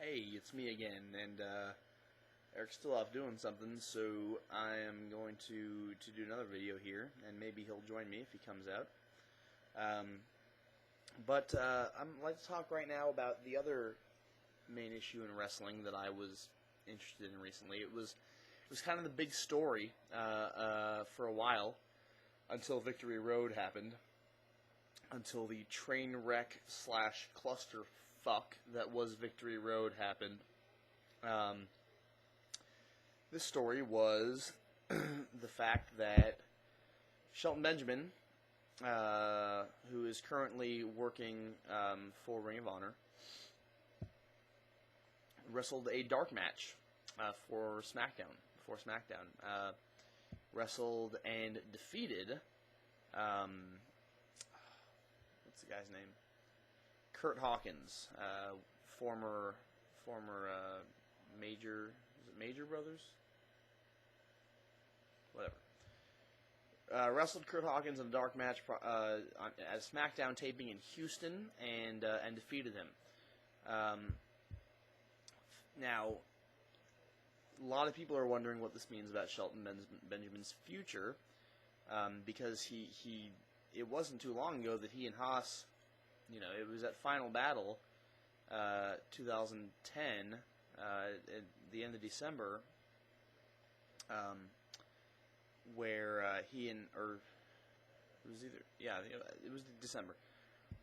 Hey, it's me again, and Eric's still off doing something, so I am going to do another video here, and maybe he'll join me if he comes out. I'd like to talk right now about the other main issue in wrestling that I was interested in recently. It was kind of the big story for a while until Victory Road happened, until the train wreck / clusterfuck that was Victory Road happened. This story was the fact that Shelton Benjamin, who is currently working for Ring of Honor, wrestled a dark match for SmackDown. Wrestled and defeated, what's the guy's name? Kurt Hawkins, former Major, is it Major Brothers? Whatever. Wrestled Kurt Hawkins in a dark match at a SmackDown taping in Houston and defeated him. Now, a lot of people are wondering what this means about Shelton Benjamin's future, because it wasn't too long ago that he and Haas, it was at Final Battle, 2010, at the end of December, where it was December,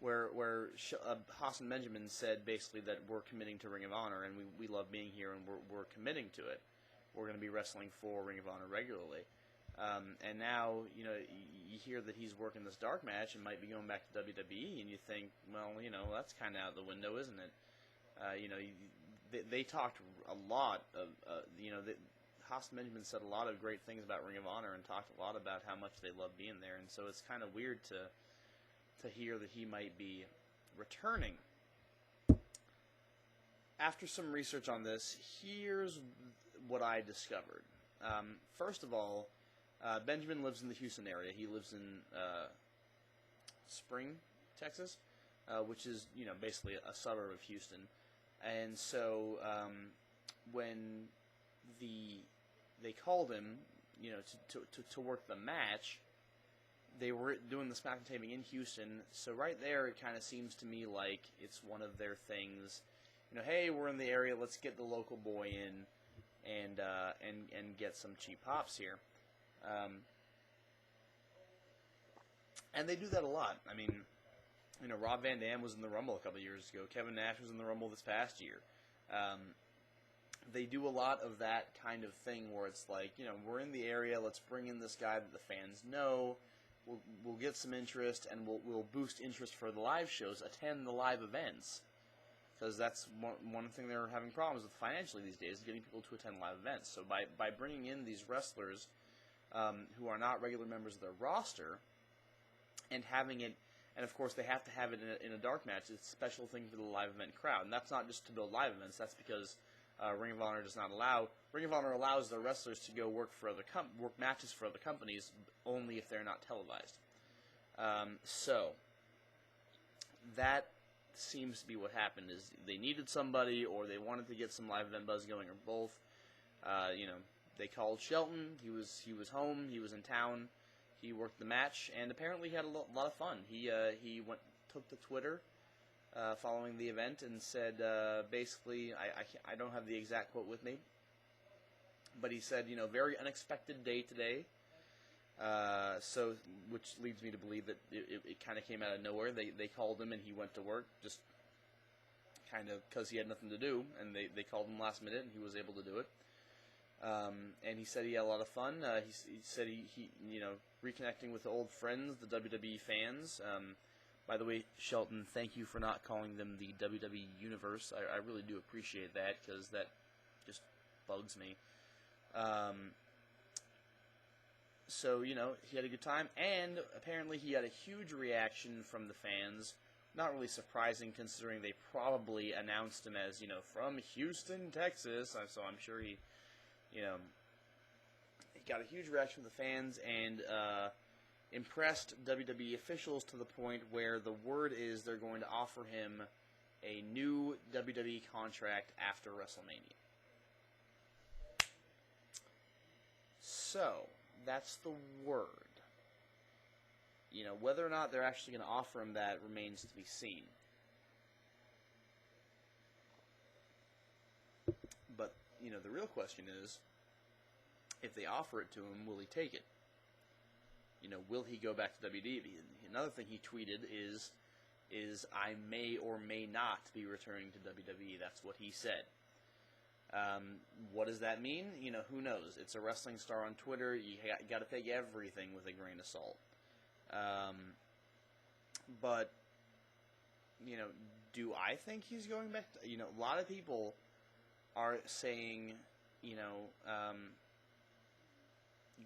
where Haas and Benjamin said basically that we're committing to Ring of Honor, and we love being here, and we're committing to it. We're going to be wrestling for Ring of Honor regularly. And now, you hear that he's working this dark match and might be going back to WWE, and you think, well, that's kind of out the window, isn't it? They talked a lot of, Haas and Benjamin said a lot of great things about Ring of Honor and talked a lot about how much they love being there, and so it's kind of weird to hear that he might be returning. After some research on this, here's what I discovered. First of all, Benjamin lives in the Houston area. He lives in Spring, Texas, which is, basically a suburb of Houston. And so when they called him, to work the match, they were doing the SmackDown taping in Houston. So right there, it kind of seems to me like it's one of their things. Hey, we're in the area. Let's get the local boy in and get some cheap hops here. And they do that a lot. I mean, Rob Van Dam was in the Rumble a couple of years ago. Kevin Nash was in the Rumble this past year. They do a lot of that kind of thing where it's like, we're in the area. Let's bring in this guy that the fans know. We'll get some interest, and we'll boost interest for the live shows. Attend the live events, because that's one thing they're having problems with financially these days, is getting people to attend live events. So by bringing in these wrestlers who are not regular members of their roster, and having it, and of course they have to have it in a dark match. It's a special thing for the live event crowd, and that's not just to build live events. That's because Ring of Honor does not allow. Ring of Honor allows their wrestlers to go work matches for other companies only if they're not televised. So that seems to be what happened. Is they needed somebody, or they wanted to get some live event buzz going, or both. They called Shelton. He was home. He was in town. He worked the match, and apparently he had a lot of fun. He took to Twitter following the event and said, basically, I don't have the exact quote with me, but he said, very unexpected day today. So, which leads me to believe that it kind of came out of nowhere. They called him and he went to work, just kind of because he had nothing to do, and they called him last minute and he was able to do it. And he said he had a lot of fun. He said he reconnecting with old friends, the WWE fans. By the way, Shelton, thank you for not calling them the WWE Universe. I really do appreciate that, because that just bugs me. So, he had a good time, and apparently he had a huge reaction from the fans. Not really surprising, considering they probably announced him as, from Houston, Texas. So I'm sure he got a huge reaction from the fans, and impressed WWE officials to the point where the word is they're going to offer him a new WWE contract after WrestleMania. So, that's the word. Whether or not they're actually going to offer him that remains to be seen. But, the real question is, if they offer it to him, will he take it? Will he go back to WWE? Another thing he tweeted is I may or may not be returning to WWE. That's what he said. What does that mean? Who knows? It's a wrestling star on Twitter. You got to take everything with a grain of salt. But, do I think he's going back to, a lot of people are saying,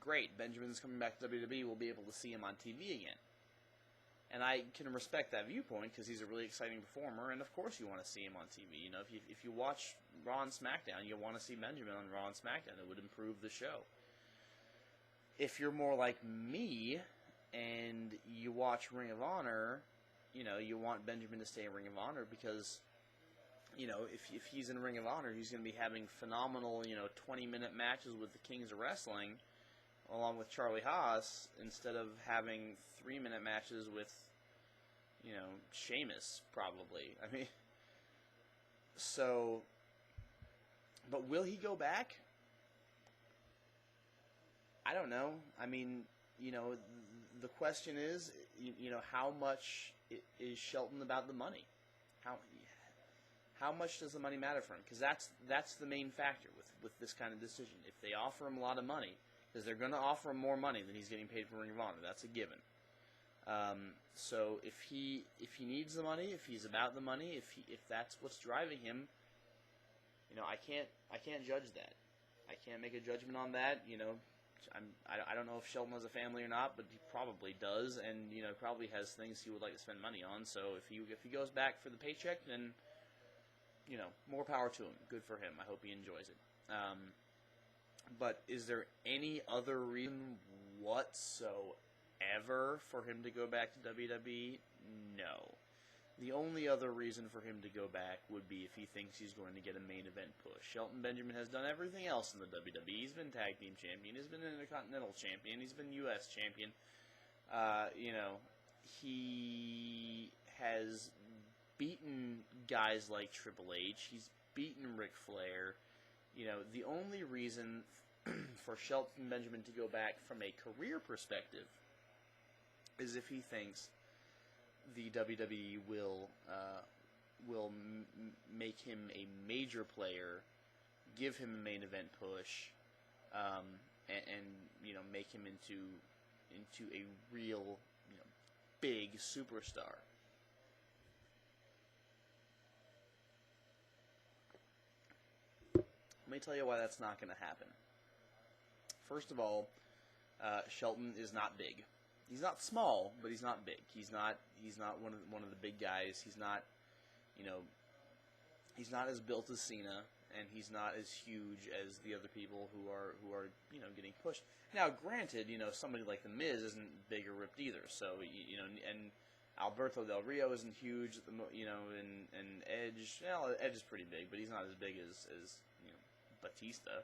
great, Benjamin's coming back to WWE, we'll be able to see him on TV again. And I can respect that viewpoint because he's a really exciting performer, and of course you want to see him on TV. If you watch Raw and SmackDown, you want to see Benjamin on Raw and SmackDown. It would improve the show. If you're more like me and you watch Ring of Honor, you want Benjamin to stay in Ring of Honor because, if he's in Ring of Honor, he's going to be having phenomenal, 20-minute matches with the Kings of Wrestling, along with Charlie Haas, instead of having 3-minute matches with, Sheamus, probably. I mean, so, but will he go back? I don't know. I mean, the question is, how much is Shelton about the money? How much does the money matter for him? Because that's the main factor with this kind of decision. If they offer him a lot of money, because they're going to offer him more money than he's getting paid for Ring of Honor, that's a given. So if he needs the money, if he's about the money, if that's what's driving him, I can't judge that. I can't make a judgment on that. I don't know if Shelton has a family or not, but he probably does, and probably has things he would like to spend money on. So if he goes back for the paycheck, then more power to him. Good for him. I hope he enjoys it. But is there any other reason whatsoever for him to go back to WWE? No. The only other reason for him to go back would be if he thinks he's going to get a main event push. Shelton Benjamin has done everything else in the WWE. He's been tag team champion. He's been Intercontinental champion. He's been U.S. champion. He has beaten guys like Triple H. He's beaten Ric Flair. The only reason for Shelton Benjamin to go back from a career perspective is if he thinks the WWE will make him a major player, give him a main event push, and make him into a real big superstar. Let me tell you why that's not going to happen. First of all, Shelton is not big. He's not small, but he's not big. He's not one of the big guys. He's not as built as Cena, and he's not as huge as the other people who are getting pushed. Now, granted, somebody like The Miz isn't big or ripped either. So and Alberto Del Rio isn't huge, and Edge. Well, Edge is pretty big, but he's not as big as Batista.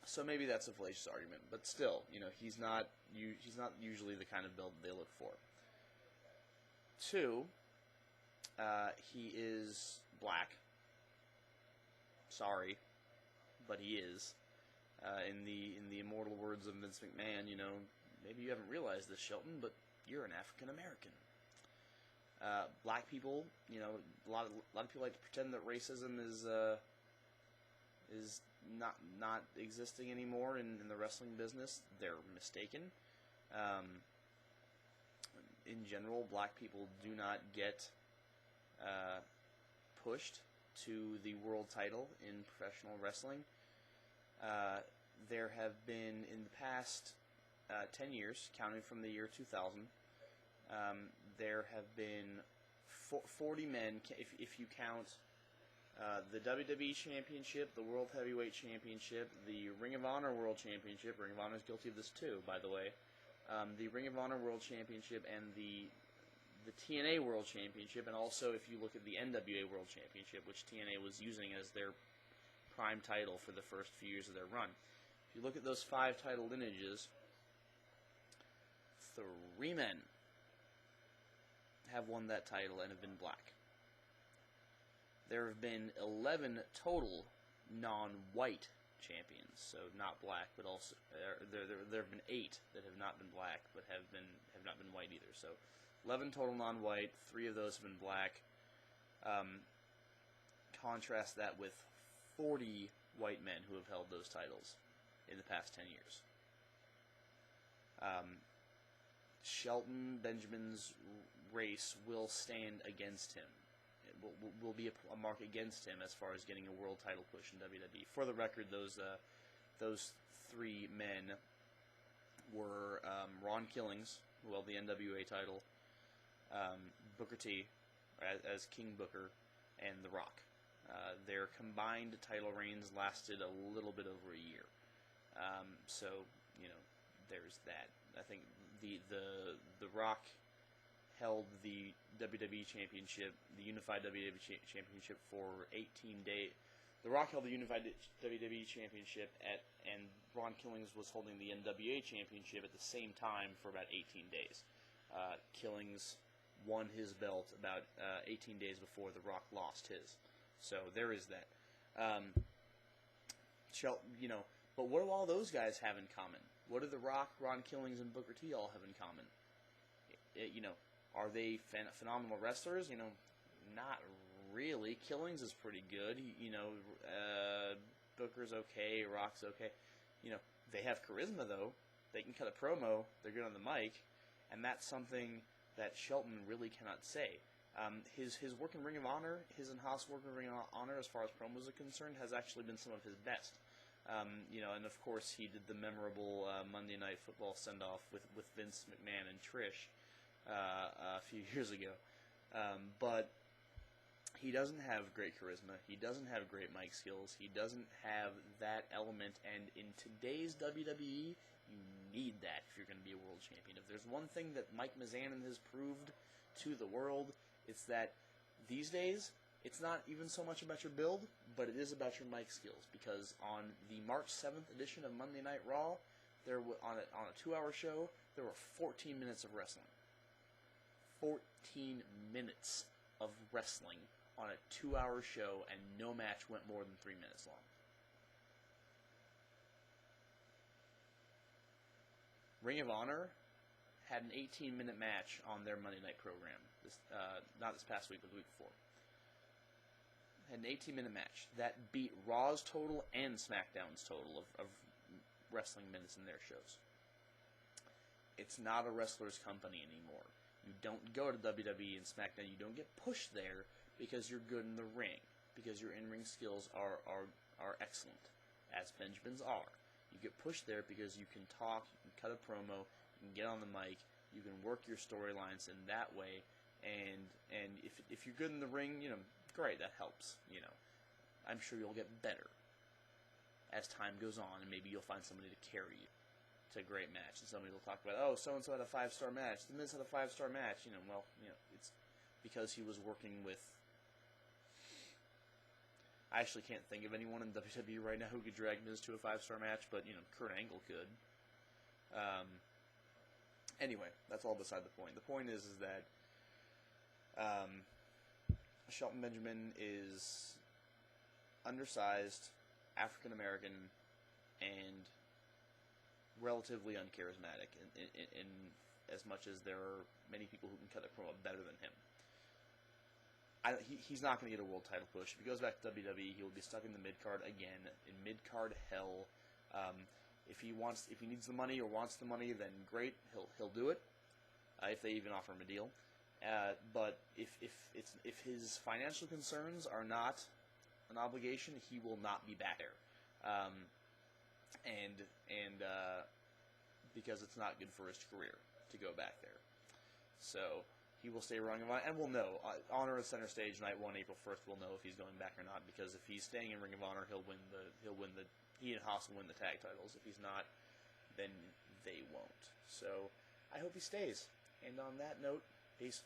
So maybe that's a fallacious argument, but still, he's not usually the kind of build they look for. 2, he is black. Sorry, but he is. In the immortal words of Vince McMahon, maybe you haven't realized this, Shelton, but you're an African American. Black people, a lot of people like to pretend that racism is not existing anymore in the wrestling business. They're mistaken. In general, black people do not get pushed to the world title in professional wrestling. There have been, in the past 10 years, counting from the year 2000, there have been 40 men, if you count the WWE Championship, the World Heavyweight Championship, the Ring of Honor World Championship. Ring of Honor is guilty of this too, by the way. The Ring of Honor World Championship and the the TNA World Championship, and also if you look at the NWA World Championship, which TNA was using as their prime title for the first few years of their run. If you look at those 5 title lineages, 3 men have won that title and have been black. There have been 11 total non-white champions, so not black, but also there have been 8 that have not been black, but have not been white either. So 11 total non-white, 3 of those have been black. Contrast that with 40 white men who have held those titles in the past 10 years. Shelton Benjamin's race will stand against him. It will be a mark against him as far as getting a world title push in WWE. For the record, those 3 men were Ron Killings, who held the NWA title, Booker T, as King Booker, and The Rock. Their combined title reigns lasted a little bit over a year. So, there's that. I think the Rock held the WWE Championship, the Unified WWE Championship for 18 days. The Rock held the Unified WWE Championship and Ron Killings was holding the NWA Championship at the same time for about 18 days. Killings won his belt about 18 days before The Rock lost his. So there is that. But what do all those guys have in common? What do The Rock, Ron Killings, and Booker T all have in common? Are they phenomenal wrestlers? Not really. Killings is pretty good. Booker's okay. Rock's okay. They have charisma, though. They can cut a promo. They're good on the mic. And that's something that Shelton really cannot say. His work in Ring of Honor, his in-house work in Ring of Honor, as far as promos are concerned, has actually been some of his best. And of course he did the memorable Monday Night Football send-off with Vince McMahon and Trish a few years ago. But he doesn't have great charisma. He doesn't have great mic skills. He doesn't have that element. And in today's WWE, you need that if you're going to be a world champion. If there's one thing that Mike Mizanin has proved to the world, it's that these days, it's not even so much about your build, but it is about your mic skills. Because on the March 7th edition of Monday Night Raw, on a 2-hour show, there were 14 minutes of wrestling. 14 minutes of wrestling on a 2-hour show, and no match went more than 3 minutes long. Ring of Honor had an 18-minute match on their Monday night program. Not this past week, but the week before. Had an 18-minute match. That beat Raw's total and SmackDown's total of wrestling minutes in their shows. It's not a wrestler's company anymore. You don't go to WWE and SmackDown. You don't get pushed there because you're good in the ring. Because your in-ring skills are excellent, as Benjamin's are. You get pushed there because you can talk, you can cut a promo, you can get on the mic, you can work your storylines in that way, and if you're good in the ring, great, that helps. I'm sure you'll get better as time goes on, and maybe you'll find somebody to carry you to a great match, and somebody will talk about, oh, so-and-so had a 5-star match, the Miz had a 5-star match, it's because he was working with. I actually can't think of anyone in WWE right now who could drag Miz to a 5-star match, but, Kurt Angle could. Anyway, that's all beside the point. The point is that Shelton Benjamin is undersized, African-American, and relatively uncharismatic, in as much as there are many people who can cut a promo better than him. He's not going to get a world title push. If he goes back to WWE, he will be stuck in the mid-card again, in mid-card hell. If he needs the money or wants the money, then great, he'll do it. If they even offer him a deal. But if his financial concerns are not an obligation, he will not be back there. Because it's not good for his career to go back there. So he will stay Ring of Honor, and we'll know. Honor is center stage, night 1, April 1st. We'll know if he's going back or not, because if he's staying in Ring of Honor, he and Haas will win the tag titles. If he's not, then they won't. So I hope he stays. And on that note, peace.